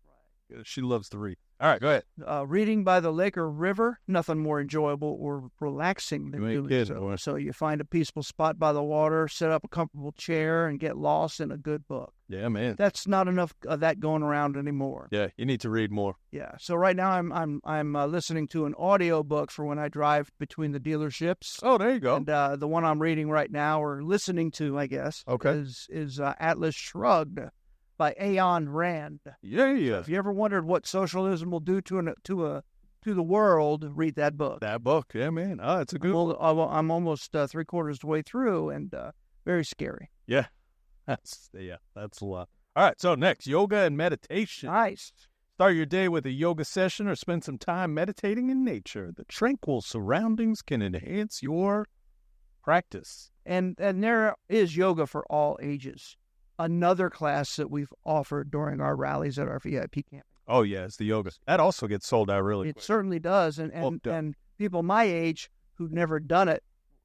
S3: Right. She loves the wreath. All right, go ahead.
S2: Reading by the lake or river, nothing more enjoyable or relaxing than doing so. So you find a peaceful spot by the water, set up a comfortable chair, and get lost in a good book.
S3: Yeah, man.
S2: That's not enough of that going around anymore.
S3: Yeah, you need to read more.
S2: Yeah. So right now I'm listening to an audio book for when I drive between the dealerships.
S3: Oh, there you go.
S2: And the one I'm reading right now or listening to, I guess, is Atlas Shrugged by Ayn Rand.
S3: Yeah.
S2: So if you ever wondered what socialism will do to the world, read that book.
S3: That book, yeah, man. Oh, it's a good one.
S2: I'm almost 3/4 the way through, and very scary.
S3: Yeah. That's a lot. All right, so next, yoga and meditation.
S2: Nice.
S3: Start your day with a yoga session or spend some time meditating in nature. The tranquil surroundings can enhance your practice.
S2: And there is yoga for all ages. Another class that we've offered during our rallies at our VIP camping.
S3: Oh, yeah, it's the yoga. That also gets sold out really quick.
S2: It certainly does. And people my age who've never done it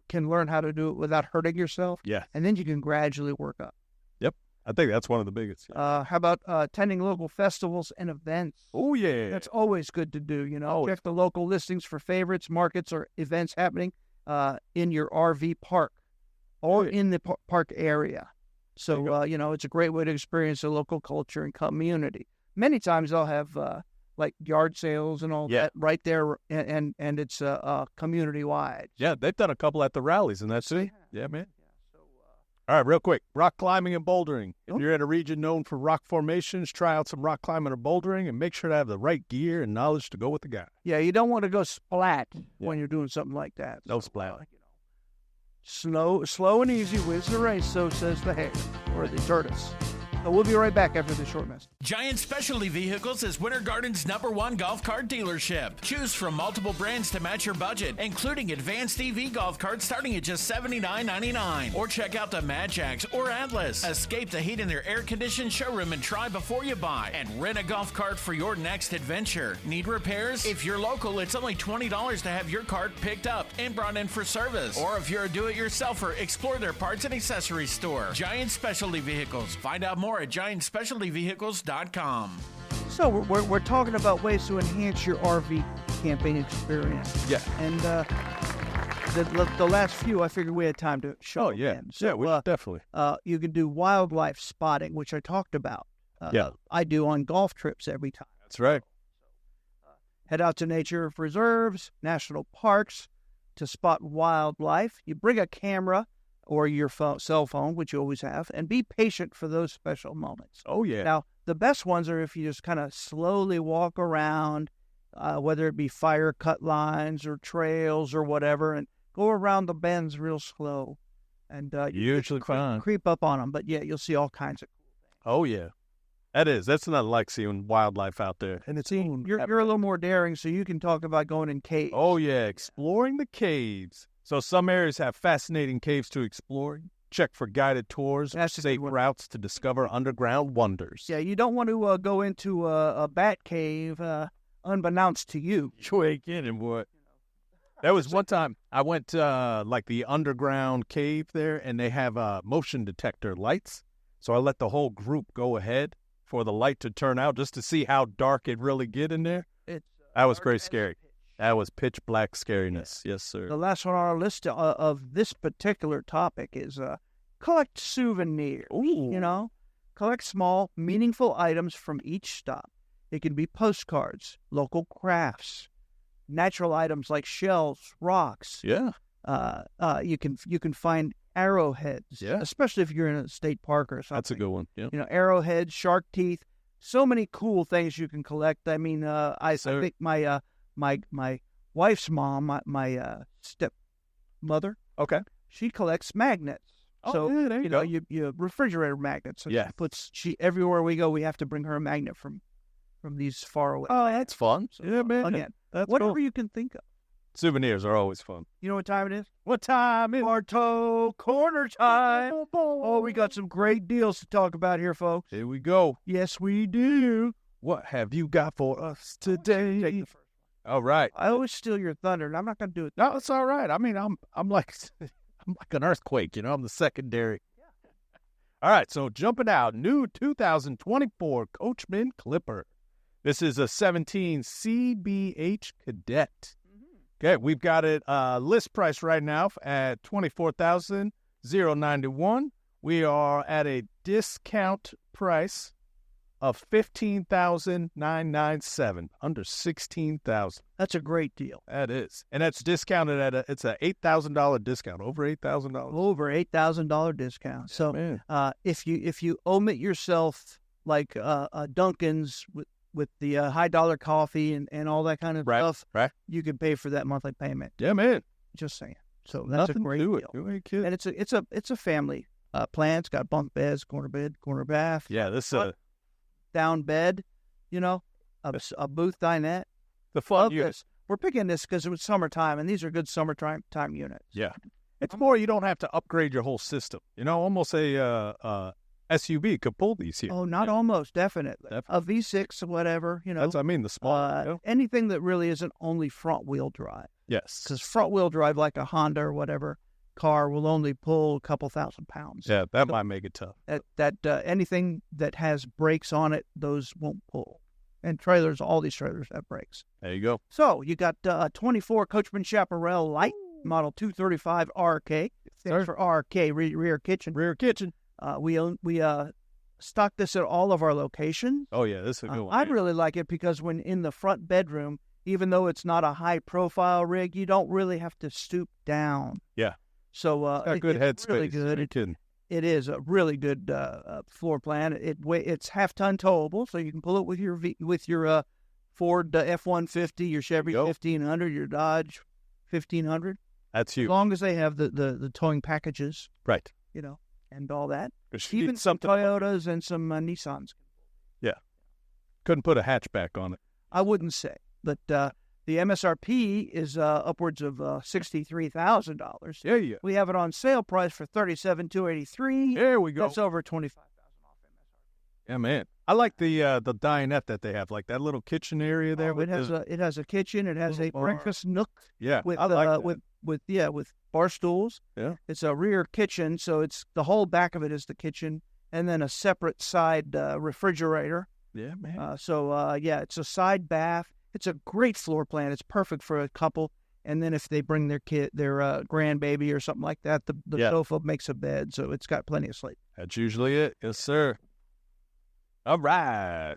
S2: can learn how to do it without hurting yourself.
S3: Yeah.
S2: And then you can gradually work up.
S3: Yep. I think that's one of the biggest.
S2: How about attending local festivals and events?
S3: Oh, yeah.
S2: That's always good to do, Check the local listings for favorites, markets, or events happening in your RV park or in the park area. So, it's a great way to experience the local culture and community. Many times they'll have like yard sales and all that right there, and it's community-wide.
S3: Yeah, they've done a couple at the rallies, and that's it. Yeah, man. All right, real quick, rock climbing and bouldering. If you're in a region known for rock formations, try out some rock climbing or bouldering, and make sure to have the right gear and knowledge to go with the guy.
S2: Yeah, you don't want to go splat when you're doing something like that.
S3: No splat.
S2: Slow and easy wins the race, so says the hare, or the tortoise. So we'll be right back after this short message.
S4: Giant Specialty Vehicles is Winter Garden's #1 golf cart dealership. Choose from multiple brands to match your budget, including advanced EV golf carts starting at just $79.99. Or check out the Magix or Atlas. Escape the heat in their air-conditioned showroom and try before you buy. And rent a golf cart for your next adventure. Need repairs? If you're local, it's only $20 to have your cart picked up and brought in for service. Or if you're a do-it-yourselfer, explore their parts and accessories store. Giant Specialty Vehicles. Find out more at GiantSpecialtyVehicles.com.
S2: So we're talking about ways to enhance your RV camping experience.
S3: Yeah.
S2: And the last few, I figured we had time to show.
S3: Oh, yeah.
S2: them. So,
S3: yeah, we definitely.
S2: You can do wildlife spotting, which I talked about.
S3: Yeah.
S2: I do on golf trips every time.
S3: That's right.
S2: Head out to nature reserves, national parks to spot wildlife. You bring a camera or your cell phone, which you always have, and be patient for those special moments.
S3: Oh, yeah.
S2: Now, the best ones are if you just kind of slowly walk around, whether it be fire cut lines or trails or whatever, and go around the bends real slow. And
S3: usually fun.
S2: Creep up on them. But, yeah, you'll see all kinds of cool things.
S3: Oh, yeah. That's not like seeing wildlife out there. And it's
S2: You're a little more daring, so you can talk about going in caves.
S3: Oh, yeah, exploring the caves. So some areas have fascinating caves to explore. Check for guided tours, safe routes to discover underground wonders.
S2: Yeah, you don't want to go into a bat cave unbeknownst to you.
S3: You ain't kidding, boy. That was one time I went to like the underground cave there, and they have motion detector lights. So I let the whole group go ahead for the light to turn out just to see how dark it really get in there. That was great scary. That was pitch black scariness. Yes, sir.
S2: The last one on our list of this particular topic is collect souvenirs.
S3: Ooh.
S2: Collect small, meaningful items from each stop. It can be postcards, local crafts, natural items like shells, rocks.
S3: Yeah.
S2: You can find arrowheads, especially if you're in a state park or something.
S3: That's a good one. Yeah.
S2: Arrowheads, shark teeth, so many cool things you can collect. I mean, I think my wife's mom, my stepmother,
S3: okay,
S2: she collects magnets.
S3: Oh,
S2: so
S3: yeah, there you go.
S2: You refrigerator magnets. So
S3: yeah,
S2: she everywhere we go, we have to bring her a magnet from these far away.
S3: Oh, that's fun.
S2: So,
S3: yeah, man.
S2: Again,
S3: that's
S2: whatever
S3: cool.
S2: you can think of.
S3: Souvenirs are always fun.
S2: You know what time it is?
S3: What time is
S2: Bartow Corner time. Oh, we got some great deals to talk about here, folks.
S3: Here we go.
S2: Yes, we do.
S3: What have you got for us today?
S2: Take the first one.
S3: All right.
S2: I always steal your thunder, and I'm not going to do it.
S3: No, it's all right. I mean, I'm like an earthquake. I'm the secondary. Yeah. All right. So jumping out, new 2024 Coachmen Clipper. This is a 17 CBH Cadet. Okay, we've got it list price right now at $24,091. We are at a discount price of $15,997, under $16,000.
S2: That's a great deal.
S3: That is, and that's discounted at it's a $8,000 discount, over $8,000.
S2: Over $8,000 discount.
S3: Yeah,
S2: so,
S3: man.
S2: If you omit yourself like Dunkin's with the high-dollar coffee and all that kind of stuff,
S3: right,
S2: you can pay for that monthly payment.
S3: Yeah, man.
S2: Just saying. So that's a great deal.
S3: You ain't kidding.
S2: And it's a family plan. It's got bunk beds, corner bed, corner bath.
S3: Yeah, this
S2: down bed, a booth dinette.
S3: The fun units.
S2: We're picking this because it was summertime, and these are good summertime units.
S3: Yeah, it's more you don't have to upgrade your whole system. Almost a SUV could pull these here.
S2: Oh, not almost, definitely. A V6 or whatever,
S3: That's, the small.
S2: Anything that really isn't only front-wheel drive.
S3: Yes.
S2: Because front-wheel drive, like a Honda or whatever car, will only pull a couple thousand pounds.
S3: Yeah, that might make it tough.
S2: Anything that has brakes on it, those won't pull. And trailers, all these trailers have brakes.
S3: There you go.
S2: So you got 24 Coachmen Chaparral Light, model 235 RK. Stands for RK, rear kitchen.
S3: Rear kitchen.
S2: We stock this at all of our locations.
S3: Oh, yeah, this is a good one.
S2: I really like it because when in the front bedroom, even though it's not a high-profile rig, you don't really have to stoop down.
S3: Yeah.
S2: So
S3: it's got good headspace.
S2: Really good. It is a really good floor plan. It's half-ton towable, so you can pull it with your Ford F-150, your Chevy 1500, your Dodge 1500.
S3: That's huge.
S2: As long as they have the towing packages.
S3: Right.
S2: and all that.
S3: She
S2: Even
S3: needs
S2: some
S3: something.
S2: Toyotas and some Nissans.
S3: Yeah. Couldn't put a hatchback on it.
S2: I wouldn't say, but the MSRP is upwards of $63,000.
S3: Yeah.
S2: We have it on sale price for $37,283.
S3: There we go.
S2: That's over $25,000 off MSRP.
S3: Yeah, man. I like the dinette that they have, like that little kitchen area there.
S2: It has a kitchen. It has a
S3: little bar.
S2: breakfast nook.
S3: Yeah,
S2: with
S3: I like that.
S2: with bar stools.
S3: Yeah.
S2: It's a rear kitchen, so it's the whole back of it is the kitchen, and then a separate side refrigerator.
S3: Yeah, man.
S2: It's a side bath. It's a great floor plan. It's perfect for a couple. And then if they bring their grandbaby or something like that, the sofa makes a bed, so it's got plenty of sleep.
S3: That's usually it. Yes, sir. All right.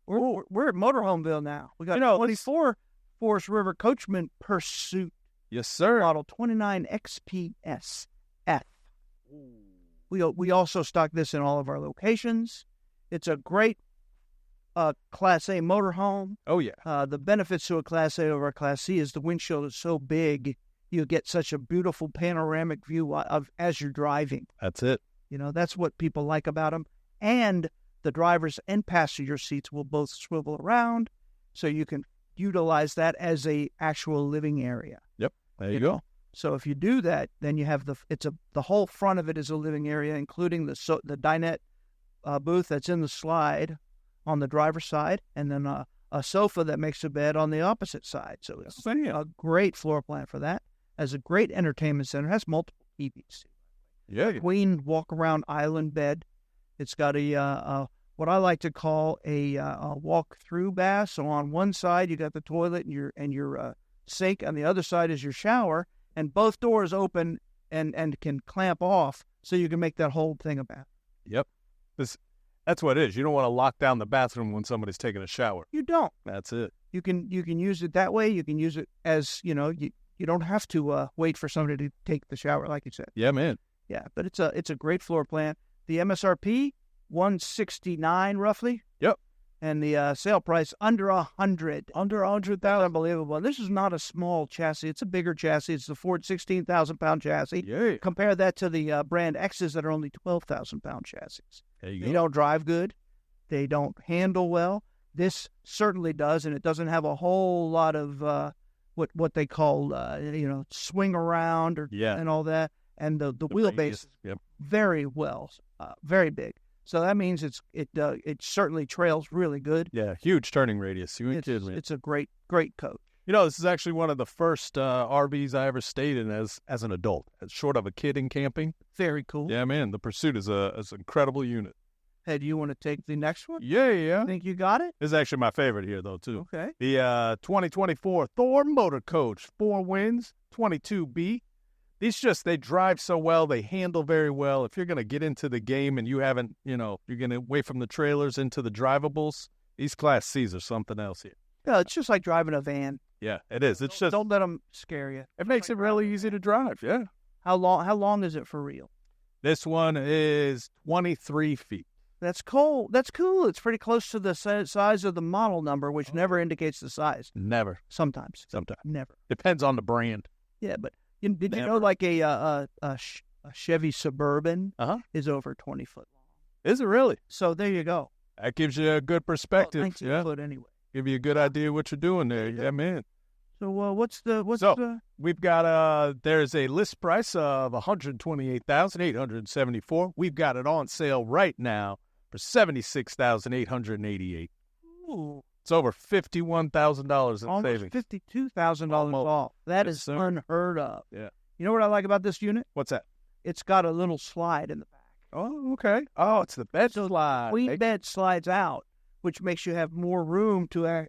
S2: We're at Motorhomeville now. We got 24 Forest River Coachmen Pursuit.
S3: Yes, sir.
S2: Model 29 XPS F. We also stock this in all of our locations. It's a great Class A motorhome.
S3: Oh, yeah.
S2: The benefits to a Class A over a Class C is the windshield is so big, you get such a beautiful panoramic view of as you're driving.
S3: That's it.
S2: That's what people like about them. And the driver's and passenger seats will both swivel around, so you can utilize that as a actual living area.
S3: Yep. There you go.
S2: So if you do that, then you have the whole front of it is a living area, including the dinette booth that's in the slide on the driver's side, and then a sofa that makes a bed on the opposite side. So it's a great floor plan for that. Has a great entertainment center. Has multiple TVs.
S3: Yeah.
S2: Queen walk-around island bed. It's got a what I like to call a walk-through bath. So on one side you got the toilet and your sink, on the other side is your shower, and both doors open and can clamp off, so you can make that whole thing a bath.
S3: Yep. That's what it is. You don't want to lock down the bathroom when somebody's taking a shower.
S2: You don't.
S3: That's it.
S2: You can use it that way. You can use it as you don't have to wait for somebody to take the shower, like you said.
S3: Yeah, man.
S2: Yeah, but it's a great floor plan. The MSRP $169 roughly.
S3: Yep.
S2: And the sale price under $100. Under $100,000. Unbelievable. This is not a small chassis. It's a bigger chassis. It's the Ford 16,000-pound chassis.
S3: Yeah.
S2: Compare that to the brand X's that are only 12,000-pound chassis.
S3: There you go.
S2: They don't drive good. They don't handle well. This certainly does, and it doesn't have a whole lot of what they call swing around and all that. And the wheelbase is very big. So that means it certainly trails really good.
S3: Yeah, huge turning radius. You ain't kidding me.
S2: It's a great coach.
S3: This is actually one of the first RVs I ever stayed in as an adult, short of a kid in camping.
S2: Very cool.
S3: Yeah, man. The Pursuit is an incredible unit.
S2: Hey, do you want to take the next one?
S3: Yeah.
S2: Think you got it?
S3: This is actually my favorite here, though, too.
S2: Okay.
S3: The 2024 Thor Motor Coach, 4 wins, 22B. They drive so well. They handle very well. If you're going to get into the game and you haven't, you're going to away from the trailers into the drivables, these Class C's are something else here.
S2: Yeah, it's just like driving a van.
S3: Yeah, it is. It's just
S2: don't let them scare you.
S3: It makes it really easy to drive. Yeah.
S2: How long is it for real?
S3: This one is 23 feet.
S2: That's cool. That's cool. It's pretty close to the size of the model number, which never indicates the size.
S3: Never.
S2: Sometimes.
S3: Never. Depends on the brand.
S2: Yeah, but did you know like a Chevy Suburban is over 20 foot long?
S3: Is it really?
S2: So there you go.
S3: That gives you a good perspective.
S2: 19 foot anyway.
S3: Give you a good idea what you're doing there. Yeah, man.
S2: So
S3: we've got there's a list price of $128,874. We've got it on sale right now for $76,888.
S2: Ooh.
S3: It's over $51,000 in
S2: almost
S3: savings.
S2: $52,000 off. That is unheard of.
S3: Yeah.
S2: You know what I like about this unit?
S3: What's that?
S2: It's got a little slide in the back.
S3: Oh, okay. Oh, it's the bed slide.
S2: Queen bed slides out, which makes you have more room to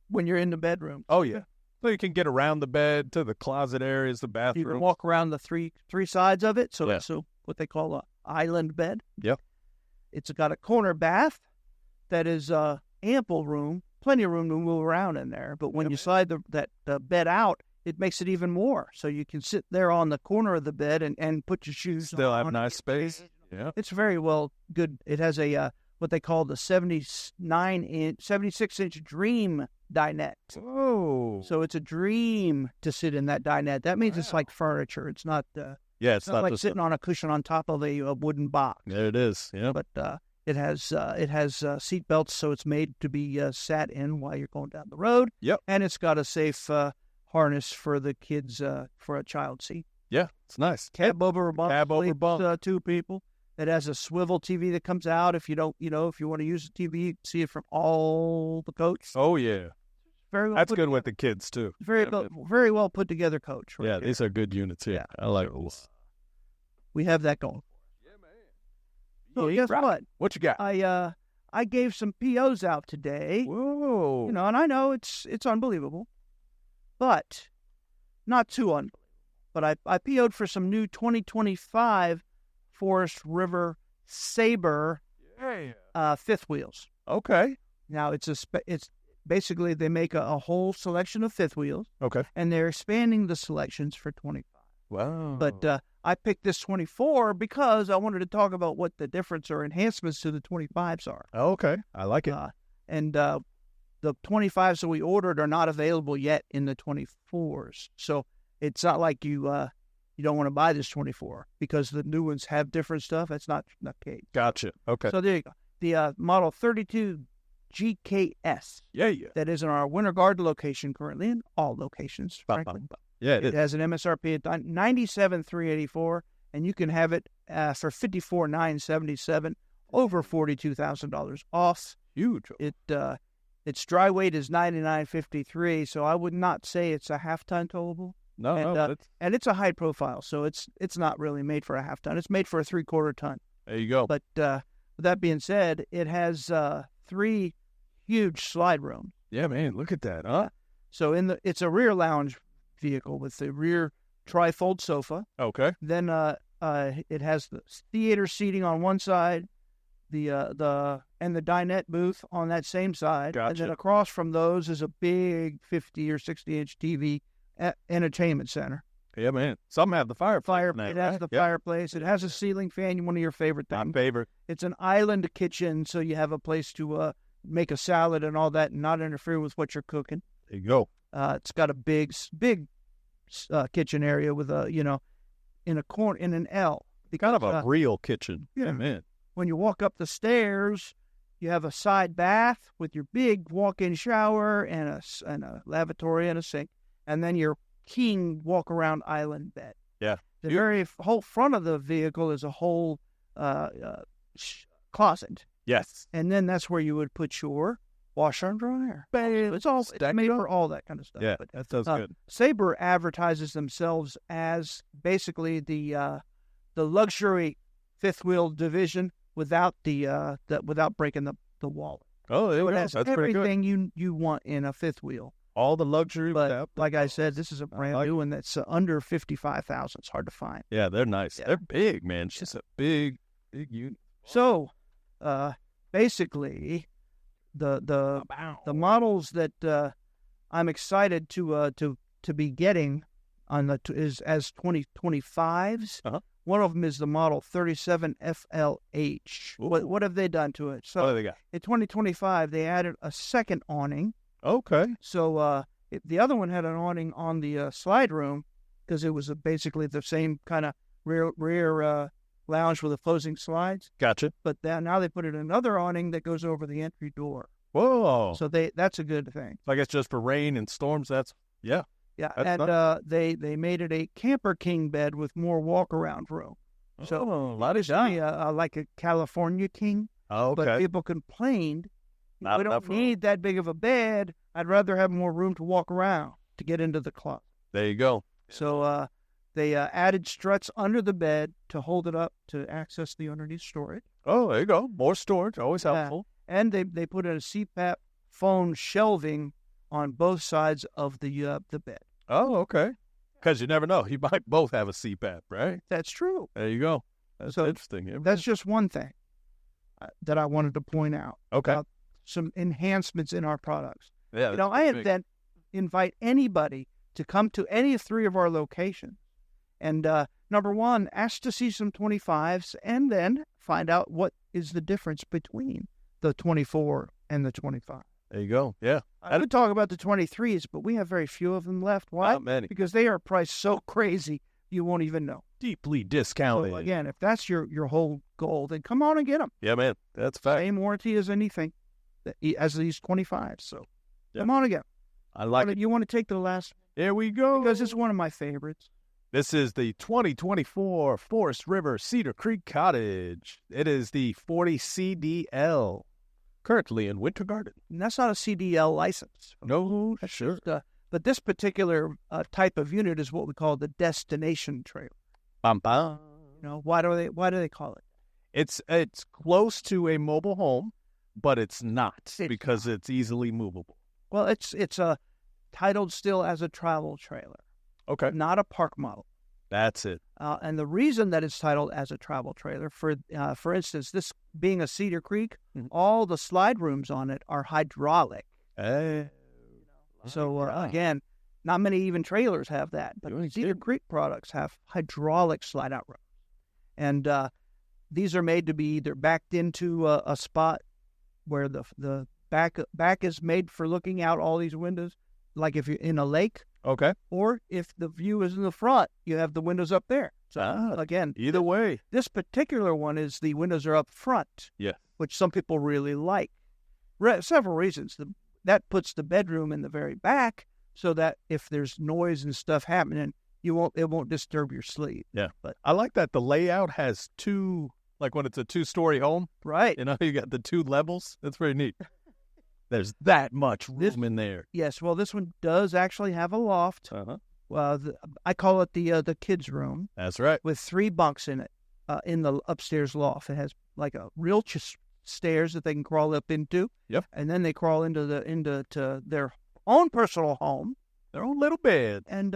S2: when you're in the bedroom.
S3: Oh, yeah. So you can get around the bed to the closet areas, the bathroom.
S2: You can walk around the three sides of it. So what they call a island bed.
S3: Yep.
S2: It's got a corner bath that is ample room, plenty of room to move around in there. But when you slide the bed out, it makes it even more. So you can sit there on the corner of the bed and put your shoes on.
S3: Still have nice space. Yeah.
S2: It's very well good. It has a what they call the 76-inch Dream dinette.
S3: Oh.
S2: So it's a dream to sit in that dinette. That means it's like furniture. It's not
S3: Yeah,
S2: It's not like sitting on a cushion on top of a wooden box.
S3: There it is. Yeah.
S2: But it has seat belts, so it's made to be sat in while you're going down the road.
S3: Yep.
S2: And it's got a safe harness for the kids for a child seat.
S3: Yeah, it's nice.
S2: Cab over bump.
S3: Cab over bump.
S2: Two people. It has a swivel TV that comes out. If you don't, if you want to use the TV, you can see it from all the coach.
S3: Oh yeah,
S2: Very well.
S3: that's good with the kids too.
S2: Very well put together coach. Right
S3: Yeah,
S2: there.
S3: these are good units here.
S2: Yeah.
S3: I like those.
S2: We have that going.
S3: Yeah, man.
S2: So guess what?
S3: What you got?
S2: I gave some POs out today.
S3: Whoa.
S2: And I know it's unbelievable, but not too unbelievable. But I PO'd for some new 2025 Forest River Sabre fifth wheels.
S3: Okay.
S2: Now it's basically they make a whole selection of fifth wheels.
S3: Okay.
S2: And they're expanding the selections for 25.
S3: Wow.
S2: But I picked this 24 because I wanted to talk about what the difference or enhancements to the 25s are.
S3: Okay. I like it.
S2: And the 25s that we ordered are not available yet in the 24s. So it's not like you don't want to buy this 24 because the new ones have different stuff. That's not the case.
S3: Gotcha. Okay.
S2: So there you go. The Model 32 GKS.
S3: Yeah.
S2: That is in our Winter Garden location currently, in all locations, frankly.
S3: Yeah,
S2: It has an MSRP at $97,384, and you can have it for $54,977, over $42,000 off.
S3: Huge.
S2: Its dry weight is $99.53, so I would not say it's a half-ton towable.
S3: No,
S2: and it's a high profile, so it's not really made for a half-ton. It's made for a three-quarter ton.
S3: there you go.
S2: But with that being said, it has 3 huge slide rooms.
S3: Yeah, man, look at that, huh?
S2: So it's a rear lounge vehicle with the rear tri-fold sofa.
S3: Okay.
S2: Then it has the theater seating on one side, the dinette booth on that same side.
S3: Gotcha.
S2: And then across from those is a big 50 or 60-inch TV entertainment center.
S3: Yeah, man. Some have the fireplace.
S2: It has the fireplace. It has a ceiling fan, one of your favorite things.
S3: My favorite.
S2: It's an island kitchen, so you have a place to make a salad and all that and not interfere with what you're cooking.
S3: There you go.
S2: It's got a big kitchen area with in a corner in an L.
S3: Kind of a real kitchen.
S2: Yeah,
S3: man.
S2: When you walk up the stairs, you have a side bath with your big walk-in shower and a lavatory and a sink, and then your king walk-around island bed.
S3: Yeah.
S2: The whole front of the vehicle is a whole closet.
S3: Yes.
S2: And then that's where you would put your washer and dryer. It's made for all that kind of stuff.
S3: Yeah,
S2: but,
S3: that sounds good.
S2: Sabre advertises themselves as basically the luxury fifth wheel division without without breaking the wallet.
S3: Oh,
S2: So it
S3: yeah,
S2: has
S3: that's pretty good.
S2: everything you want in a fifth wheel.
S3: All the luxury.
S2: But
S3: without the
S2: like I
S3: walls.
S2: said, this is a brand new one that's under $55,000. It's hard to find.
S3: Yeah, they're nice.
S2: Yeah.
S3: They're big, man. It's just a big unit.
S2: So, basically, the models that I'm excited to be getting on as 2025s.
S3: Uh-huh.
S2: One of them is the Model 37 FLH. What have they done to it? So
S3: What do they got?
S2: in 2025, they added a second awning.
S3: Okay.
S2: So the other one had an awning on the slide room because it was basically the same kind of rear lounge with opposing slides.
S3: Gotcha.
S2: But now they put in another awning that goes over the entry door.
S3: Whoa.
S2: So that's a good thing.
S3: I guess just for rain and storms, yeah.
S2: Yeah,
S3: That's
S2: and
S3: nice.
S2: they made it a camper king bed with more walk-around room. So
S3: a lot of
S2: like a California king.
S3: Oh, okay.
S2: But people complained,
S3: Not
S2: we
S3: enough
S2: don't
S3: room.
S2: need that big of a bed. I'd rather have more room to walk around to get into the closet.
S3: There you go.
S2: So they added struts under the bed to hold it up to access the underneath storage.
S3: Oh, there you go. More storage, always
S2: Yeah.
S3: helpful.
S2: And they put in a CPAP phone shelving on both sides of the bed.
S3: Oh, okay. Because you never know. You might both have a CPAP, right?
S2: That's true.
S3: There you go. That's
S2: So
S3: interesting. Yeah.
S2: That's just one thing that I wanted to point out.
S3: Okay.
S2: About some enhancements in our products.
S3: Yeah.
S2: I invite anybody to come to any of 3 of our locations. And number one, ask to see some 25s and then find out what is the difference between the 24 and the 25.
S3: There you go. Yeah.
S2: I would talk about the 23s, but we have very few of them left. Why?
S3: Not many.
S2: Because they are priced so crazy, you won't even know.
S3: Deeply discounted.
S2: So again, if that's your whole goal, then come on and get them.
S3: Yeah, man. That's a fact.
S2: Same warranty as anything, as these 25s. So
S3: Yep.
S2: come on and get them.
S3: I like it.
S2: You want to take the last?
S3: Here we go.
S2: Because it's one of my favorites.
S3: This is the 2024 Forest River Cedar Creek Cottage. It is the 40 CDL, currently in Winter Garden.
S2: And that's not a CDL license.
S3: No, sure.
S2: But this particular type of unit is what we call the destination trailer.
S3: Bum, bum.
S2: You know, why do they call it?
S3: It's close to a mobile home, but it's not because
S2: not.
S3: it's easily movable.
S2: Well, it's titled still as a travel trailer,
S3: Okay.
S2: not a park model.
S3: That's it.
S2: And the reason that it's titled as a travel trailer, for instance, this being a Cedar Creek, all the slide rooms on it are hydraulic. So again, not many even trailers have that, but Cedar Creek products have hydraulic slide out rooms, and these are made to be either backed into a spot where the back is made for looking out all these windows, like if you're in a lake.
S3: Okay.
S2: Or if the view is in the front, you have the windows up there. So again,
S3: either way,
S2: this particular one is the windows are up front.
S3: Yeah.
S2: Which some people really like. Several reasons. That puts the bedroom in the very back, so that if there's noise and stuff happening, it won't disturb your sleep.
S3: Yeah.
S2: But
S3: I like that the layout has two, like when it's a 2-story home.
S2: Right.
S3: You know, you got the 2 levels. That's very neat. There's that much room in there.
S2: Yes, well, this one does actually have a loft. I call it the kids' room.
S3: That's right.
S2: With 3 bunks in it, in the upstairs loft. It has like a real stairs that they can crawl up into.
S3: Yep.
S2: And then they crawl into their own personal home,
S3: their own little bed.
S2: And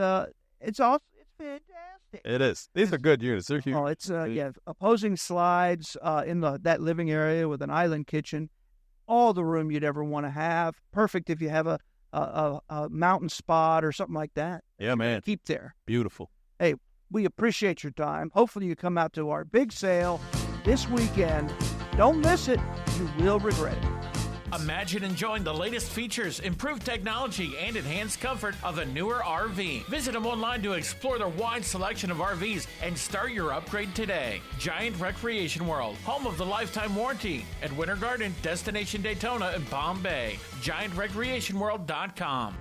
S2: it's fantastic.
S3: It is. These are good units. They're huge.
S2: Oh, it's opposing slides in that living area with an island kitchen. All the room you'd ever want to have. Perfect if you have a mountain spot or something like that.
S3: Yeah, man.
S2: Keep there.
S3: Beautiful.
S2: Hey, we appreciate your time. Hopefully you come out to our big sale this weekend. Don't miss it. You will regret it.
S4: Imagine enjoying the latest features, improved technology, and enhanced comfort of a newer RV. Visit them online to explore their wide selection of RVs and start your upgrade today. Giant Recreation World, home of the lifetime warranty at Winter Garden, Destination Daytona, and Palm Bay. GiantRecreationWorld.com.